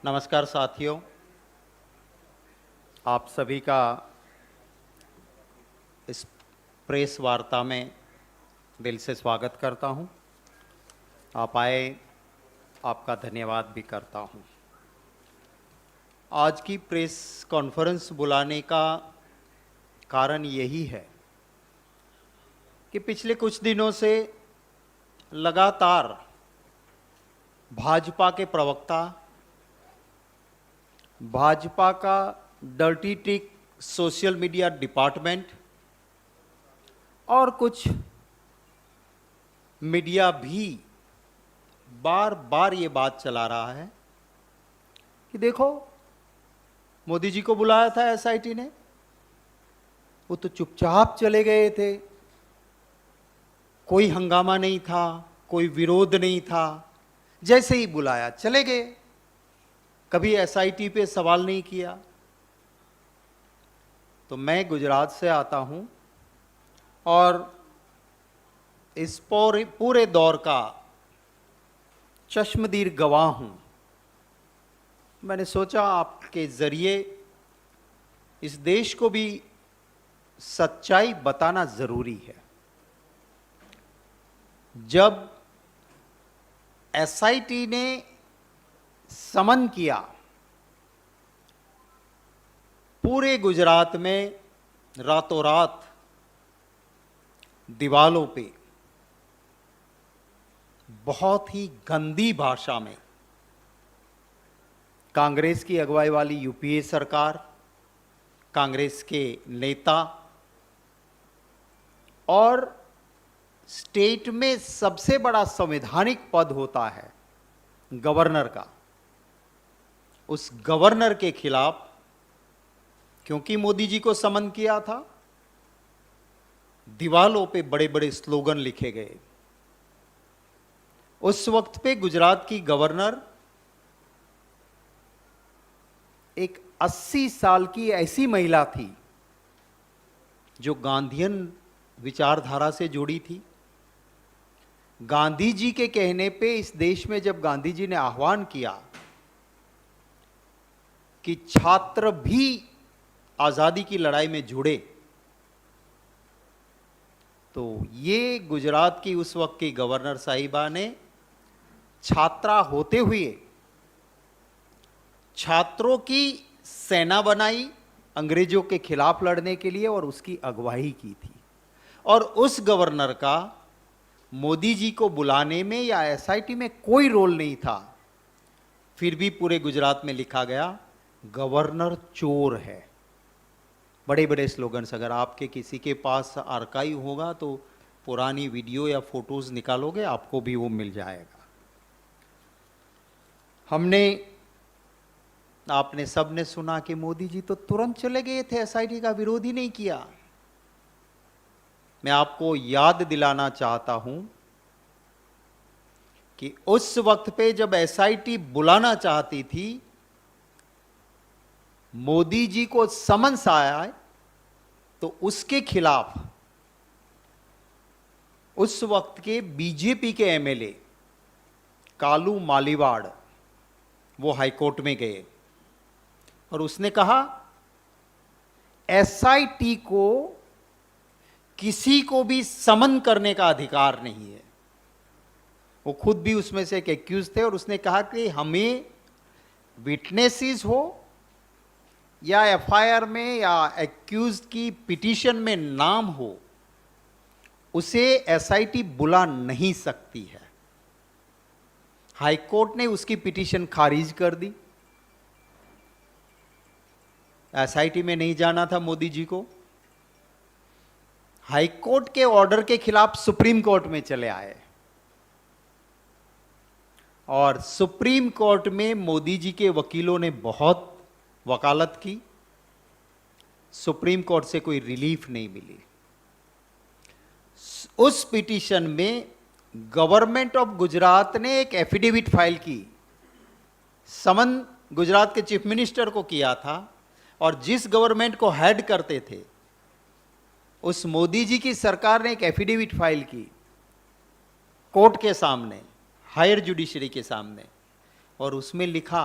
नमस्कार साथियों, आप सभी का इस प्रेस वार्ता में दिल से स्वागत करता हूं। आप आए, आपका धन्यवाद भी करता हूं। आज की प्रेस कॉन्फ्रेंस बुलाने का कारण यही है कि पिछले कुछ दिनों से लगातार भाजपा के प्रवक्ता, भाजपा का dirty trick social media department और कुछ मीडिया भी बार बार ये बात चला रहा है कि देखो, मोदी जी को बुलाया था एसआईटी ने, वो तो चुपचाप चले गए थे, कोई हंगामा नहीं था, कोई विरोध नहीं था, जैसे ही बुलाया चले गए, कभी एसआईटी पे सवाल नहीं किया। तो मैं गुजरात से आता हूं और इस पूरे दौर का चश्मदीद गवाह हूं। मैंने सोचा आपके जरिए इस देश को भी सच्चाई बताना जरूरी है। जब एसआईटी ने समन किया, पूरे गुजरात में रातों रात दीवालों पे बहुत ही गंदी भाषा में कांग्रेस की अगुवाई वाली यूपीए सरकार, कांग्रेस के नेता और स्टेट में सबसे बड़ा संवैधानिक पद होता है गवर्नर का, उस गवर्नर के खिलाफ, क्योंकि मोदी जी को समन किया था, दीवालों पे बड़े बड़े स्लोगन लिखे गए। उस वक्त पे गुजरात की गवर्नर एक 80 साल की ऐसी महिला थी जो गांधीयन विचारधारा से जुड़ी थी। गांधी जी के कहने पे इस देश में जब गांधी जी ने आह्वान किया कि छात्र भी आजादी की लड़ाई में जुड़े, तो ये गुजरात की उस वक्त की गवर्नर साहिबा ने छात्रा होते हुए छात्रों की सेना बनाई अंग्रेजों के खिलाफ लड़ने के लिए और उसकी अगुवाई की थी। और उस गवर्नर का मोदी जी को बुलाने में या एसआईटी में कोई रोल नहीं था, फिर भी पूरे गुजरात में लिखा गया गवर्नर चोर है। बड़े बड़े स्लोगन्स, अगर आपके किसी के पास आर्काइव होगा तो पुरानी वीडियो या फोटोज निकालोगे, आपको भी वो मिल जाएगा। आपने सबने सुना कि मोदी जी तो तुरंत चले गए थे, एसआईटी का विरोध ही नहीं किया। मैं आपको याद दिलाना चाहता हूं कि उस वक्त पे जब एसआईटी बुलाना चाहती थी, मोदी जी को समन्स आया तो उसके खिलाफ उस वक्त के बीजेपी के एमएलए कालू मालीवाड़ वो हाईकोर्ट में गए और उसने कहा एसआईटी को किसी को भी समन करने का अधिकार नहीं है। वो खुद भी उसमें से एक एक्यूज थे और उसने कहा कि हमें विटनेसेस हो या एफआईआर में या एक्यूज की पिटीशन में नाम हो, उसे एसआईटी बुला नहीं सकती है। हाईकोर्ट ने उसकी पिटीशन खारिज कर दी। एसआईटी में नहीं जाना था मोदी जी को। हाईकोर्ट के ऑर्डर के खिलाफ सुप्रीम कोर्ट में चले आए और सुप्रीम कोर्ट में मोदी जी के वकीलों ने बहुत वकालत की। सुप्रीम कोर्ट से कोई रिलीफ नहीं मिली। उस पिटीशन में गवर्नमेंट ऑफ गुजरात ने एक एफिडेविट फाइल की। समन गुजरात के चीफ मिनिस्टर को किया था और जिस गवर्नमेंट को हेड करते थे उस मोदी जी की सरकार ने एक एफिडेविट फाइल की कोर्ट के सामने, हायर जुडिशरी के सामने, और उसमें लिखा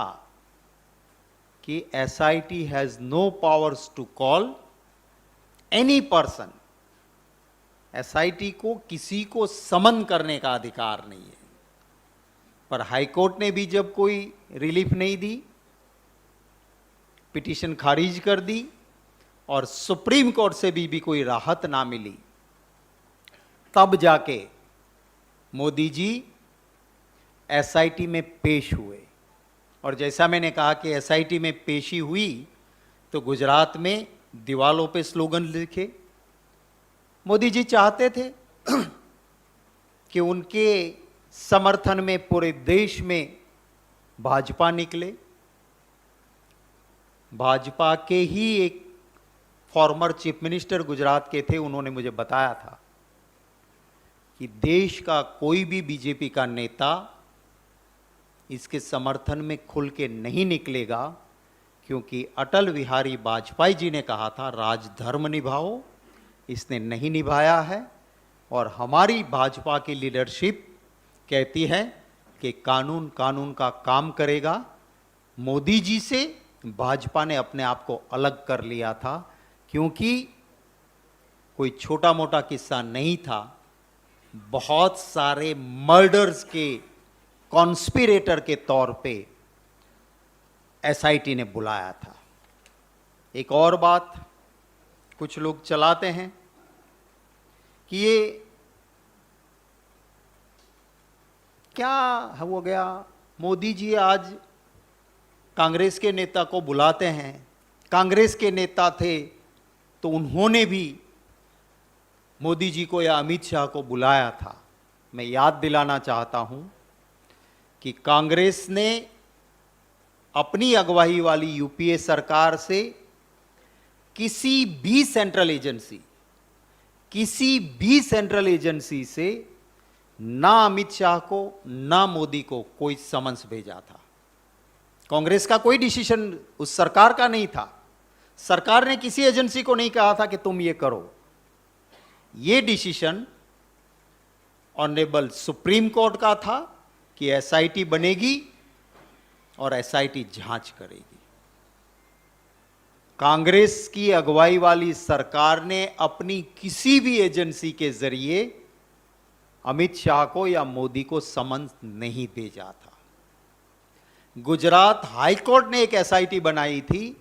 कि SIT has no powers to call any person, SIT को किसी को समन करने का अधिकार नहीं है। पर हाईकोर्ट ने भी जब कोई रिलीफ नहीं दी, पिटीशन खारिज कर दी और सुप्रीम कोर्ट से भी कोई राहत ना मिली, तब जाके मोदी जी एसआईटी में पेश हुए। और जैसा मैंने कहा कि एसआईटी में पेशी हुई तो गुजरात में दीवालों पे स्लोगन लिखे। मोदी जी चाहते थे कि उनके समर्थन में पूरे देश में भाजपा निकले। भाजपा के ही एक फॉर्मर चीफ मिनिस्टर गुजरात के थे, उन्होंने मुझे बताया था कि देश का कोई भी बीजेपी का नेता इसके समर्थन में खुल के नहीं निकलेगा, क्योंकि अटल बिहारी वाजपेयी जी ने कहा था राजधर्म निभाओ, इसने नहीं निभाया है। और हमारी भाजपा की लीडरशिप कहती है कि कानून कानून का काम करेगा। मोदी जी से भाजपा ने अपने आप को अलग कर लिया था, क्योंकि कोई छोटा मोटा किस्सा नहीं था, बहुत सारे मर्डर्स के कॉन्स्पिरेटर के तौर पे एसआईटी ने बुलाया था। एक और बात कुछ लोग चलाते हैं कि ये क्या हो गया, मोदी जी आज कांग्रेस के नेता को बुलाते हैं, कांग्रेस के नेता थे तो उन्होंने भी मोदी जी को या अमित शाह को बुलाया था। मैं याद दिलाना चाहता हूं कि कांग्रेस ने अपनी अगुवाई वाली यूपीए सरकार से किसी भी सेंट्रल एजेंसी से ना अमित शाह को ना मोदी को कोई समन्स भेजा था। कांग्रेस का कोई डिसीजन उस सरकार का नहीं था। सरकार ने किसी एजेंसी को नहीं कहा था कि तुम ये करो। ये डिसीजन ऑनरेबल सुप्रीम कोर्ट का था कि एसआईटी बनेगी और एसआईटी जांच करेगी। कांग्रेस की अगुवाई वाली सरकार ने अपनी किसी भी एजेंसी के जरिए अमित शाह को या मोदी को समन नहीं भेजा था। गुजरात हाईकोर्ट ने एक एसआईटी बनाई थी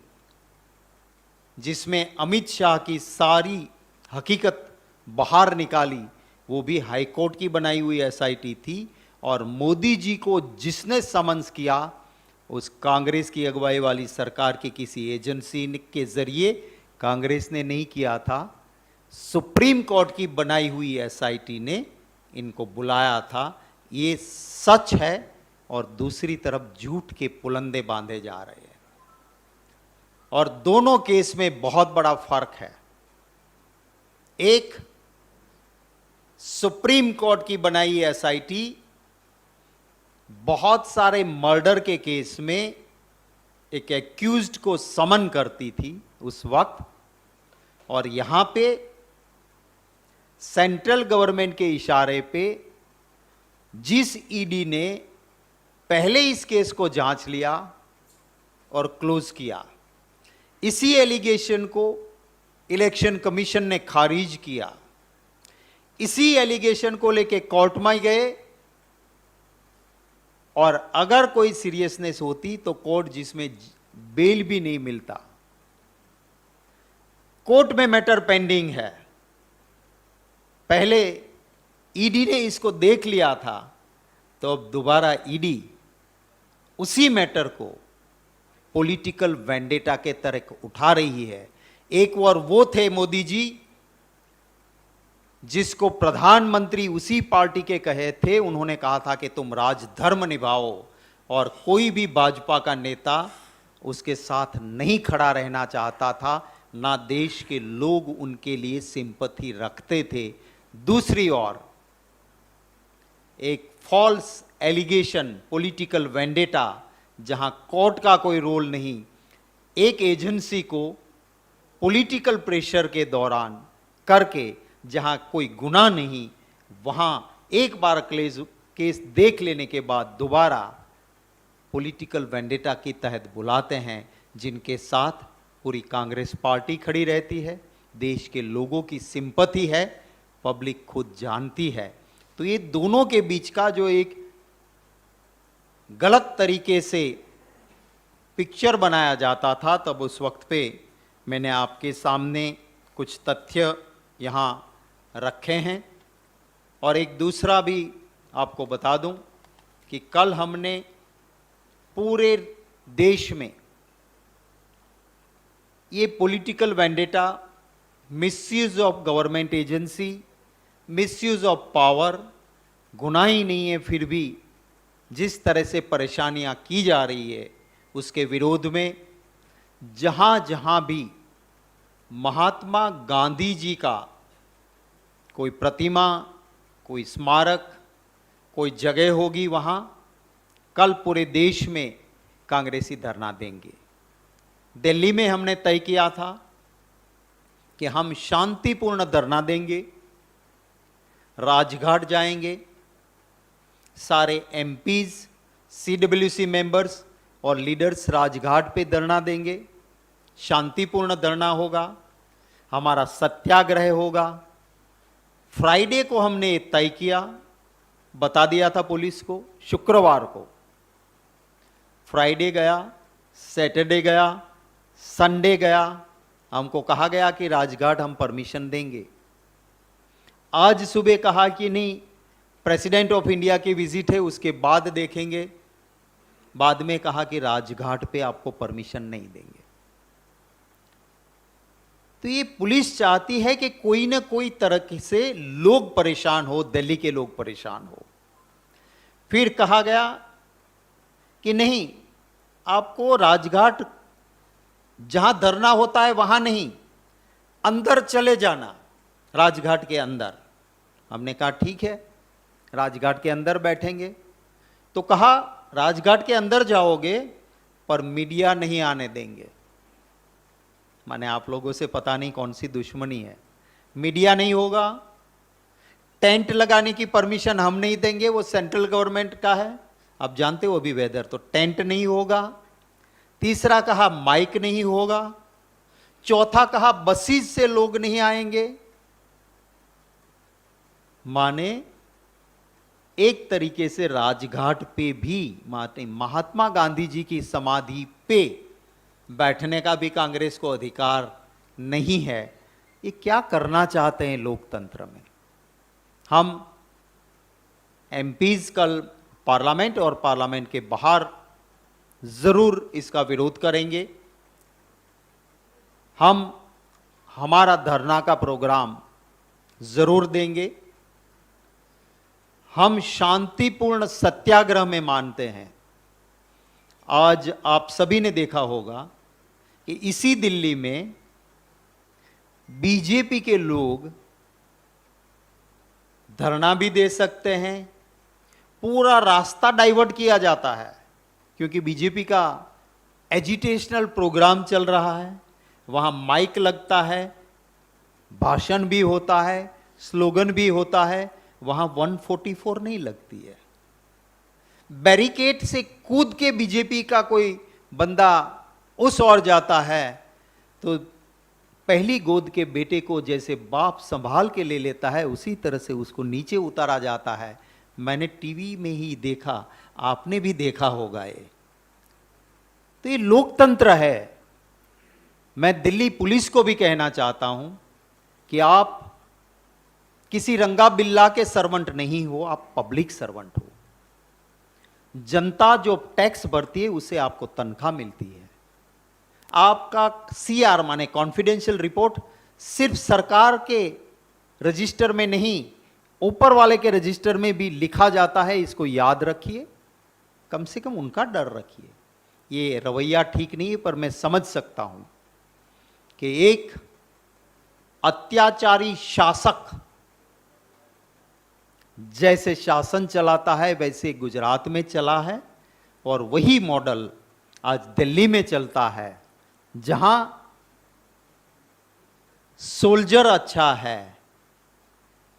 जिसमें अमित शाह की सारी हकीकत बाहर निकाली, वो भी हाईकोर्ट की बनाई हुई एसआईटी थी। और मोदी जी को जिसने समन्स किया उस कांग्रेस की अगुवाई वाली सरकार की किसी एजेंसी के जरिए कांग्रेस ने नहीं किया था, सुप्रीम कोर्ट की बनाई हुई एसआईटी ने इनको बुलाया था। ये सच है और दूसरी तरफ झूठ के पुलंदे बांधे जा रहे हैं। और दोनों केस में बहुत बड़ा फर्क है। एक सुप्रीम कोर्ट की बनाई एसआईटी बहुत सारे मर्डर के केस में एक एक्यूज्ड को समन करती थी उस वक्त, और यहां पे सेंट्रल गवर्नमेंट के इशारे पे जिस ईडी ने पहले इस केस को जांच लिया और क्लोज किया, इसी एलिगेशन को इलेक्शन कमीशन ने खारिज किया। इसी एलिगेशन को लेके कोर्ट में गए और अगर कोई सीरियसनेस होती तो कोर्ट, जिसमें बेल भी नहीं मिलता, कोर्ट में मैटर पेंडिंग है, पहले ईडी ने इसको देख लिया था, तो अब दोबारा ईडी उसी मैटर को पॉलिटिकल वेंडेटा के तरह उठा रही है। एक और वो थे मोदी जी जिसको प्रधानमंत्री उसी पार्टी के कहे थे, उन्होंने कहा था कि तुम राजधर्म निभाओ, और कोई भी भाजपा का नेता उसके साथ नहीं खड़ा रहना चाहता था, ना देश के लोग उनके लिए सिंपैथी रखते थे। दूसरी ओर एक फॉल्स एलिगेशन, पॉलिटिकल वेंडेटा, जहां कोर्ट का कोई रोल नहीं, एक एजेंसी को पॉलिटिकल प्रेशर के दौरान करके, जहां कोई गुनाह नहीं, वहां एक बार केस देख लेने के बाद दोबारा पॉलिटिकल वेंडेटा के तहत बुलाते हैं, जिनके साथ पूरी कांग्रेस पार्टी खड़ी रहती है, देश के लोगों की सिंपैथी है, पब्लिक खुद जानती है। तो ये दोनों के बीच का जो एक गलत तरीके से पिक्चर बनाया जाता था, तब उस वक्त पे मैंने आपके सामने कुछ तथ्य यहाँ रखे हैं। और एक दूसरा भी आपको बता दूं कि कल हमने पूरे देश में ये political vendetta, misuse of government agency, misuse of power, गुनाह ही नहीं है, फिर भी जिस तरह से परेशानियां की जा रही है उसके विरोध में जहां जहां भी महात्मा गांधी जी का कोई प्रतिमा, कोई स्मारक, कोई जगह होगी, वहां कल पूरे देश में कांग्रेसी धरना देंगे। दिल्ली में हमने तय किया था कि हम शांतिपूर्ण धरना देंगे, राजघाट जाएंगे, सारे एमपीज, सीडब्ल्यूसी मेंबर्स और लीडर्स राजघाट पे धरना देंगे, शांतिपूर्ण धरना होगा, हमारा सत्याग्रह होगा। फ्राइडे को हमने तय किया, बता दिया था पुलिस को, शुक्रवार को फ्राइडे गया, सैटरडे गया, संडे गया, हमको कहा गया कि राजघाट हम परमिशन देंगे। आज सुबह कहा कि नहीं, प्रेसिडेंट ऑफ इंडिया की विजिट है, उसके बाद देखेंगे। बाद में कहा कि राजघाट पे आपको परमिशन नहीं देंगे। तो ये पुलिस चाहती है कि कोई ना कोई तरह से लोग परेशान हो, दिल्ली के लोग परेशान हो। फिर कहा गया कि नहीं, आपको राजघाट जहां धरना होता है वहां नहीं, अंदर चले जाना, राजघाट के अंदर। हमने कहा ठीक है, राजघाट के अंदर बैठेंगे। तो कहा राजघाट के अंदर जाओगे पर मीडिया नहीं आने देंगे। माने आप लोगों से पता नहीं कौन सी दुश्मनी है, मीडिया नहीं होगा, टेंट लगाने की परमिशन हम नहीं देंगे, वो सेंट्रल गवर्नमेंट का है, आप जानते हो अभी वेदर, तो टेंट नहीं होगा। तीसरा कहा माइक नहीं होगा। चौथा कहा बसेस से लोग नहीं आएंगे। माने एक तरीके से राजघाट पे भी महात्मा गांधी जी की समाधि पे बैठने का भी कांग्रेस को अधिकार नहीं है। ये क्या करना चाहते हैं लोकतंत्र में। हम एमपीज कल पार्लियामेंट और पार्लियामेंट के बाहर जरूर इसका विरोध करेंगे। हम हमारा धरना का प्रोग्राम जरूर देंगे। हम शांतिपूर्ण सत्याग्रह में मानते हैं। आज आप सभी ने देखा होगा कि इसी दिल्ली में बीजेपी के लोग धरना भी दे सकते हैं, पूरा रास्ता डाइवर्ट किया जाता है, क्योंकि बीजेपी का एजिटेशनल प्रोग्राम चल रहा है, वहां माइक लगता है, भाषण भी होता है, स्लोगन भी होता है, वहां 144 नहीं लगती है। बैरिकेड से कूद के बीजेपी का कोई बंदा उस ओर जाता है तो पहली गोद के बेटे को जैसे बाप संभाल के ले लेता है, उसी तरह से उसको नीचे उतारा जाता है। मैंने टीवी में ही देखा, आपने भी देखा होगा। ये तो ये लोकतंत्र है। मैं दिल्ली पुलिस को भी कहना चाहता हूं कि आप किसी रंगा बिल्ला के सर्वेंट नहीं हो, आप पब्लिक सर्वेंट हो। जनता जो टैक्स भरती है उससे आपको तनख्वाह मिलती है। आपका सीआर माने कॉन्फिडेंशियल रिपोर्ट सिर्फ सरकार के रजिस्टर में नहीं, ऊपर वाले के रजिस्टर में भी लिखा जाता है। इसको याद रखिए, कम से कम उनका डर रखिए। ये रवैया ठीक नहीं है, पर मैं समझ सकता हूं कि एक अत्याचारी शासक जैसे शासन चलाता है वैसे गुजरात में चला है, और वही मॉडल आज दिल्ली में चलता है, जहां सोल्जर अच्छा है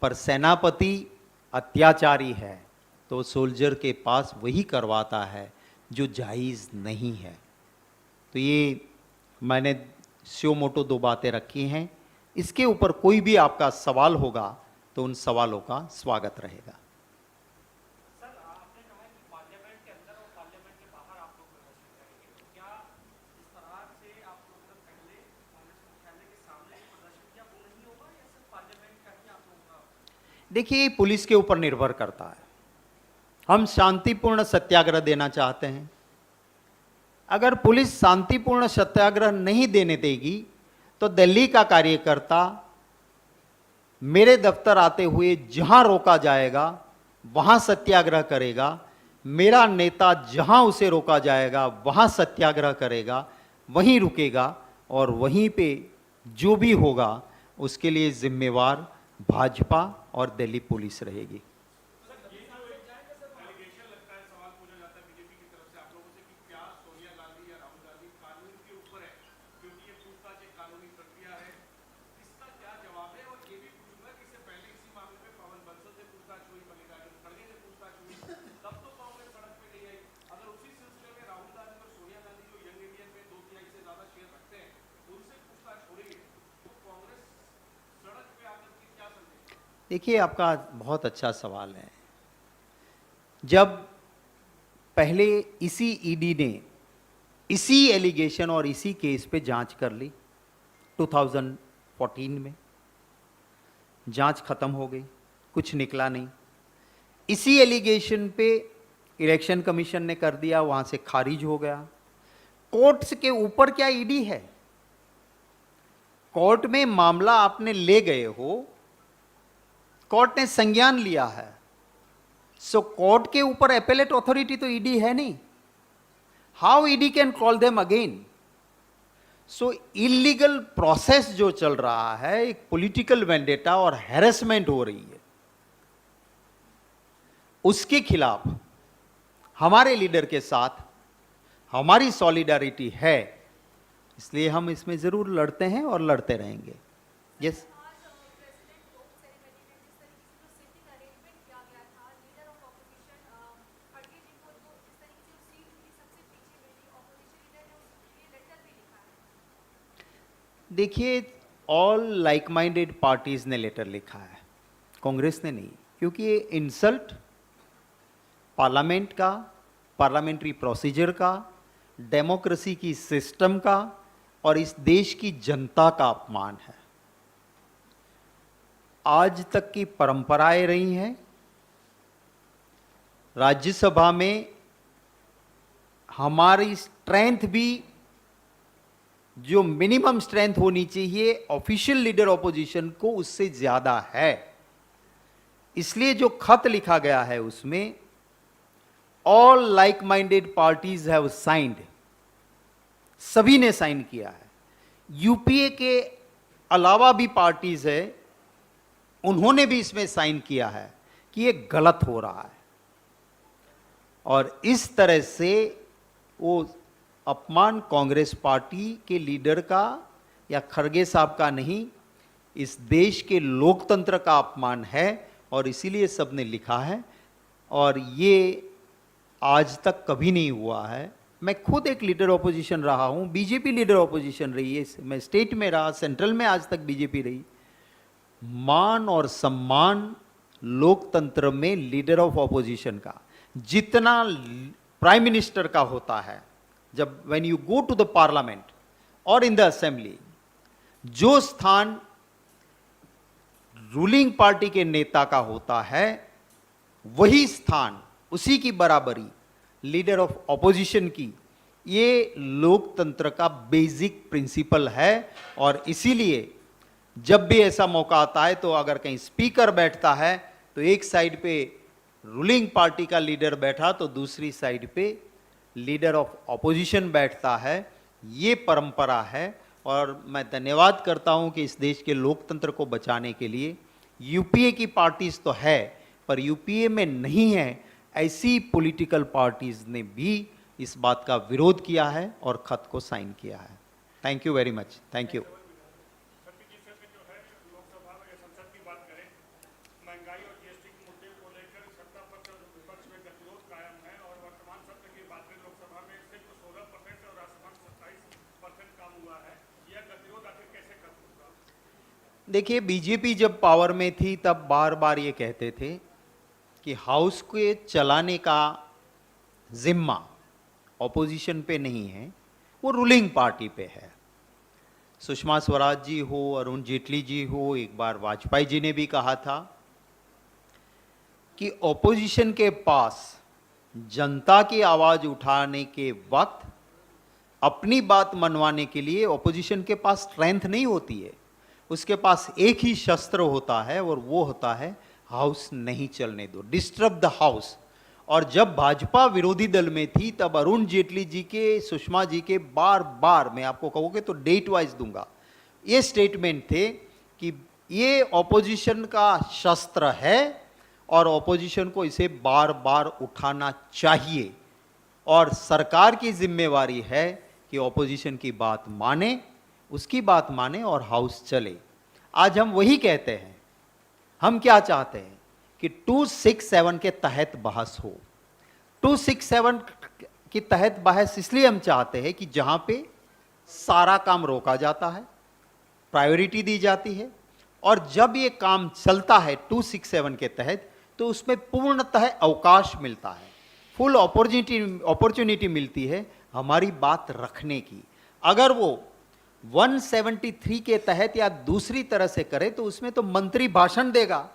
पर सेनापति अत्याचारी है, तो सोल्जर के पास वही करवाता है जो जायज नहीं है। तो ये मैंने स्यो मोटो 2 बातें रखी हैं। इसके ऊपर कोई भी आपका सवाल होगा तो उन सवालों का स्वागत रहेगा। सर, आपने कहा कि पार्लियामेंट के अंदर और पार्लियामेंट के बाहर आप लोग प्रदर्शन करेंगे, तो क्या इस तरह से आप लोगों ने पहले कांग्रेस मुख्यालय के सामने प्रदर्शन किया, वो नहीं होगा या सिर्फ पार्लियामेंट का ही आप लोगों का? देखिए, पुलिस के ऊपर निर्भर करता है। हम शांतिपूर्ण सत्याग्रह देना चाहते हैं। अगर पुलिस शांतिपूर्ण सत्याग्रह नहीं देने देगी तो दिल्ली का कार्यकर्ता मेरे दफ्तर आते हुए जहां रोका जाएगा वहां सत्याग्रह करेगा। मेरा नेता जहां उसे रोका जाएगा वहां सत्याग्रह करेगा, वहीं रुकेगा और वहीं पे जो भी होगा उसके लिए जिम्मेवार भाजपा और दिल्ली पुलिस रहेगी। देखिए, आपका बहुत अच्छा सवाल है। जब पहले इसी ईडी ने इसी एलिगेशन और इसी केस पे जांच कर ली 2014 में, जांच खत्म हो गई, कुछ निकला नहीं। इसी एलिगेशन पे इलेक्शन कमीशन ने कर दिया, वहां से खारिज हो गया। कोर्ट के ऊपर क्या ईडी है? कोर्ट में मामला आपने ले गए हो, कोर्ट ने संज्ञान लिया है, सो कोर्ट के ऊपर एपेलेट अथॉरिटी तो ईडी है नहीं। How ED can call them again? So illegal process जो चल रहा है, एक पॉलिटिकल वेंडेटा और हैरेसमेंट हो रही है, उसके खिलाफ हमारे लीडर के साथ हमारी सॉलिडारिटी है, इसलिए हम इसमें जरूर लड़ते हैं और लड़ते रहेंगे। यस। देखिए, ऑल लाइक माइंडेड पार्टीज ने लेटर लिखा है, कांग्रेस ने नहीं, क्योंकि ये इंसल्ट पार्लियामेंट का, पार्लियामेंट्री प्रोसीजर का, डेमोक्रेसी की सिस्टम का और इस देश की जनता का अपमान है। आज तक की परंपराएं रही हैं, राज्यसभा में हमारी स्ट्रेंथ भी जो मिनिमम स्ट्रेंथ होनी चाहिए ऑफिशियल लीडर ऑपोजिशन को, उससे ज्यादा है। इसलिए जो खत लिखा गया है उसमें all like minded parties have signed, सभी ने साइन किया है। यूपीए के अलावा भी पार्टीज है, उन्होंने भी इसमें साइन किया है कि ये गलत हो रहा है। और इस तरह से वो अपमान कांग्रेस पार्टी के लीडर का या खरगे साहब का नहीं, इस देश के लोकतंत्र का अपमान है और इसीलिए सबने लिखा है। और ये आज तक कभी नहीं हुआ है। मैं खुद एक लीडर ऑपोजिशन रहा हूं, बीजेपी लीडर ऑपोजिशन रही है, मैं स्टेट में रहा, सेंट्रल में आज तक बीजेपी रही। मान और सम्मान लोकतंत्र में लीडर ऑफ ऑपोजिशन का जितना प्राइम मिनिस्टर का होता है, जब when you go to the parliament और इन द असेंबली, जो स्थान रूलिंग पार्टी के नेता का होता है वही स्थान, उसी की बराबरी लीडर ऑफ ऑपोजिशन की, ये लोकतंत्र का बेसिक प्रिंसिपल है। और इसीलिए जब भी ऐसा मौका आता है तो अगर कहीं स्पीकर बैठता है तो एक साइड पे रूलिंग पार्टी का लीडर बैठा तो दूसरी साइड पे लीडर ऑफ ऑपोजिशन बैठता है। ये परंपरा है और मैं धन्यवाद करता हूं कि इस देश के लोकतंत्र को बचाने के लिए यूपीए की पार्टीज तो है, पर यूपीए में नहीं है ऐसी पॉलिटिकल पार्टीज ने भी इस बात का विरोध किया है और खत को साइन किया है। Thank you very much. Thank you. महंगाई और जीएसटी के मुद्दे को लेकर सत्ता पक्ष और विपक्ष में गतिरोध कायम है और वर्तमान सत्र की बात में लोकसभा में सिर्फ 16% और राज्यसभा में 27% काम हुआ देखिए, बीजेपी जब पावर में थी तब बार बार ये कहते थे कि हाउस के चलाने का जिम्मा ऑपोजिशन पे नहीं है, वो रूलिंग पार्टी पे है। सुषमा स्वराज जी हो, अरुण जेटली जी हो, एक बार वाजपेयी जी ने भी कहा था कि ऑपोजिशन के पास जनता की आवाज उठाने के वक्त अपनी बात मनवाने के लिए ऑपोजिशन के पास स्ट्रेंथ नहीं होती है, उसके पास एक ही शस्त्र होता है और वो होता है हाउस नहीं चलने दो, डिस्टर्ब द हाउस। और जब भाजपा विरोधी दल में थी तब अरुण जेटली जी के, सुषमा जी के बार बार, मैं आपको कहूँगे तो डेट वाइज दूंगा, ये स्टेटमेंट थे कि ये ऑपोजिशन का शस्त्र है और ऑपोजिशन को इसे बार बार उठाना चाहिए और सरकार की जिम्मेवारी है कि ऑपोजिशन की बात माने, उसकी बात माने और हाउस चले। आज हम वही कहते हैं। हम क्या चाहते हैं कि 267 के तहत बहस हो। 267 के तहत बहस इसलिए हम चाहते हैं कि जहां पे सारा काम रोका जाता है, प्रायोरिटी दी जाती है, और जब ये काम चलता है 267 के तहत तो उसमें पूर्णतः अवकाश मिलता है, फुल अपॉर्चुनिटी मिलती है हमारी बात रखने की। अगर वो 173 के तहत या दूसरी तरह से करे तो उसमें तो मंत्री भाषण देगा,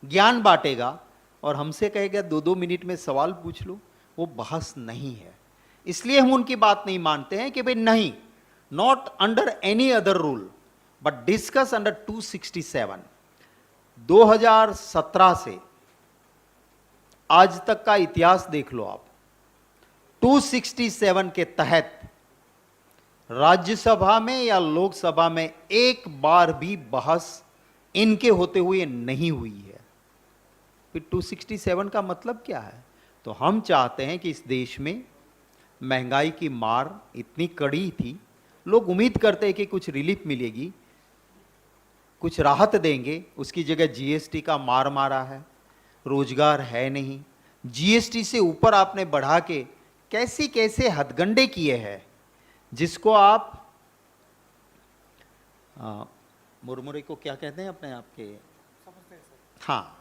ज्ञान बांटेगा और हमसे कहेगा 2-2 मिनट में सवाल पूछ लो। वो बहस नहीं है, इसलिए हम उनकी बात नहीं मानते हैं कि भाई नहीं, not under any other rule but discuss under 267। 2017 से आज तक का इतिहास देख लो आप। 267 के तहत राज्यसभा में या लोकसभा में एक बार भी बहस इनके होते हुए नहीं हुई है। फिर 267 का मतलब क्या है? तो हम चाहते हैं कि इस देश में महंगाई की मार इतनी कड़ी थी, लोग उम्मीद करते हैं कि कुछ रिलीफ मिलेगी, कुछ राहत देंगे, उसकी जगह जीएसटी का मार मारा है, रोजगार है नहीं, जीएसटी से ऊपर आपने बढ़ा के कैसे कैसे हथगंडे किए हैं, जिसको आप मुरमुरे को क्या कहते हैं अपने आप के, हाँ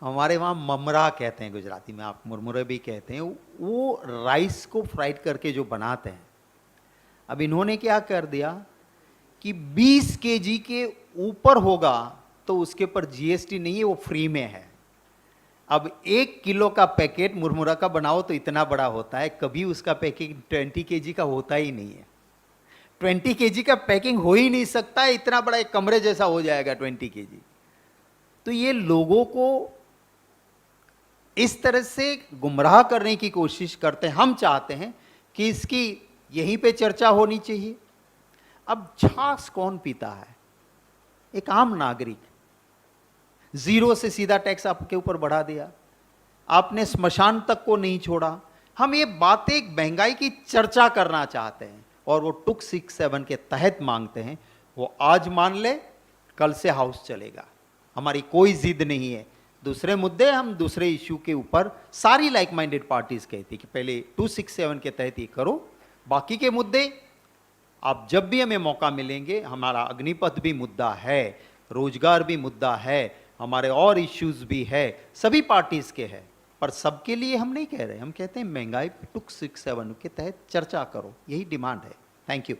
हमारे वहाँ ममरा कहते हैं गुजराती में, आप मुरमुरे भी कहते हैं। वो राइस को फ्राइड करके जो बनाते हैं, अब इन्होंने क्या कर दिया कि 20 केजी के ऊपर होगा तो उसके ऊपर जीएसटी नहीं है, वो फ्री में है। अब 1 किलो का पैकेट मुरमुरा का बनाओ तो इतना बड़ा होता है, कभी उसका पैकिंग 20 केजी का होता ही नहीं है। 20 केजी का पैकिंग हो ही नहीं सकता है, इतना बड़ा एक कमरे जैसा हो जाएगा 20 केजी। तो ये लोगों को इस तरह से गुमराह करने की कोशिश करते हैं। हम चाहते हैं कि इसकी यहीं पे चर्चा होनी चाहिए। अब छाछ कौन पीता है? एक आम नागरिक। 0 से सीधा टैक्स आपके ऊपर बढ़ा दिया, आपने स्मशान तक को नहीं छोड़ा। हम ये बातें महंगाई की चर्चा करना चाहते हैं और वो 267 के तहत मांगते हैं। वो आज मान ले, कल से हाउस चलेगा, हमारी कोई जिद नहीं है। दूसरे मुद्दे, हम दूसरे इश्यू के ऊपर सारी लाइक माइंडेड पार्टीज कहती कि पहले 267 के तहत ये करो, बाकी के मुद्दे आप जब भी हमें मौका मिलेंगे। हमारा अग्निपथ भी मुद्दा है, रोजगार भी मुद्दा है, हमारे और इश्यूज भी है, सभी पार्टीज के हैं, पर सबके लिए हम नहीं कह रहे। हम कहते हैं महंगाई 267 के तहत चर्चा करो, यही डिमांड है। Thank you.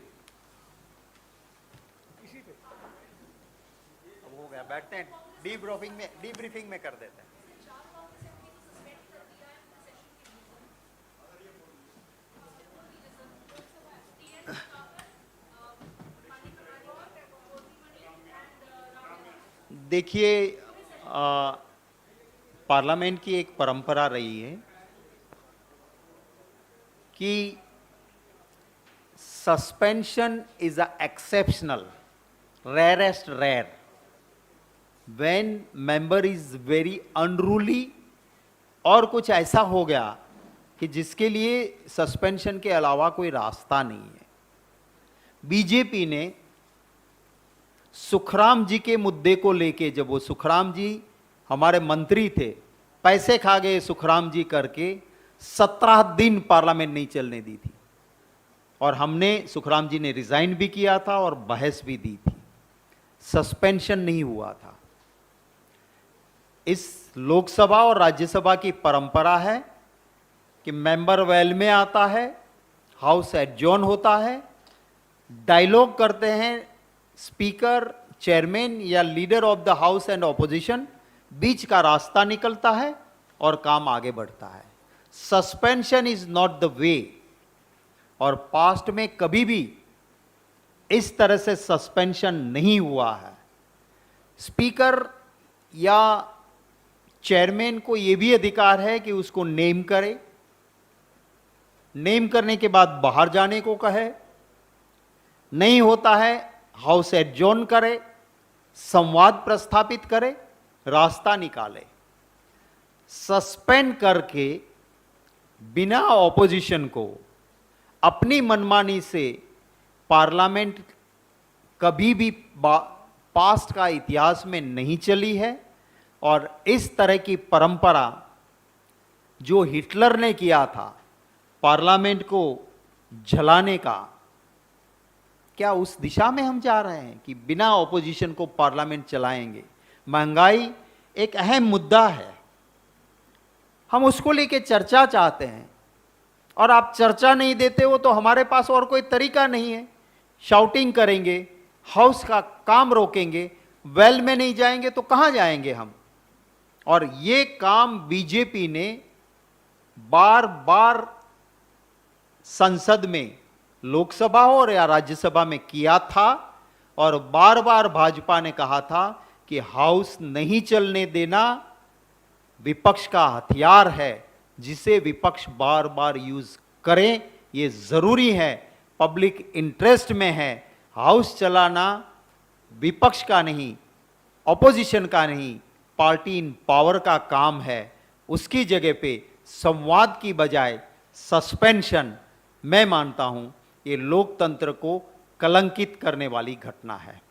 हो गया, बैठते हैं, डीब्रीफिंग में कर देते हैं। देखिए, पार्लियामेंट की एक परंपरा रही है कि suspension is a exceptional, rarest rare, when member is very unruly और कुछ ऐसा हो गया कि जिसके लिए सस्पेंशन के अलावा कोई रास्ता नहीं है। बीजेपी ने सुखराम जी के मुद्दे को लेके, जब वो सुखराम जी हमारे मंत्री थे, पैसे खा गए सुखराम जी करके, 17 दिन पार्लियामेंट नहीं चलने दी थी और हमने, सुखराम जी ने रिजाइन भी किया था और बहस भी दी थी। सस्पेंशन नहीं हुआ था। इस लोकसभा और राज्यसभा की परंपरा है कि मेंबर वेल में आता है, हाउस एडजॉर्न होता है, डायलॉग करते हैं स्पीकर, चेयरमैन या leader of the house and opposition, बीच का रास्ता निकलता है और काम आगे बढ़ता है। Suspension is not the way. और पास्ट में कभी भी इस तरह से सस्पेंशन नहीं हुआ है। स्पीकर या चेयरमैन को यह भी अधिकार है कि उसको नेम करे, नेम करने के बाद बाहर जाने को कहे, नहीं होता है हाउस एडजॉर्न करे, संवाद प्रस्थापित करे, रास्ता निकाले। सस्पेंड करके बिना ऑपोजिशन को अपनी मनमानी से पार्लियामेंट कभी भी पास्ट का इतिहास में नहीं चली है। और इस तरह की परंपरा जो हिटलर ने किया था पार्लियामेंट को जलाने का, क्या उस दिशा में हम जा रहे हैं कि बिना ऑपोजिशन को पार्लियामेंट चलाएंगे? महंगाई एक अहम मुद्दा है, हम उसको लेके चर्चा चाहते हैं और आप चर्चा नहीं देते हो तो हमारे पास और कोई तरीका नहीं है। शाउटिंग करेंगे, हाउस का काम रोकेंगे, वेल में नहीं जाएंगे तो कहां जाएंगे हम? और ये काम बीजेपी ने बार बार संसद में, लोकसभा हो या राज्यसभा में किया था। और बार बार भाजपा ने कहा था कि हाउस नहीं चलने देना विपक्ष का हथियार है, जिसे विपक्ष बार बार यूज करें, ये जरूरी है, पब्लिक इंटरेस्ट में है। हाउस चलाना विपक्ष का नहीं, ऑपोजिशन का नहीं, पार्टी इन पावर का काम है। उसकी जगह पे संवाद की बजाय सस्पेंशन, मैं मानता हूं ये लोकतंत्र को कलंकित करने वाली घटना है।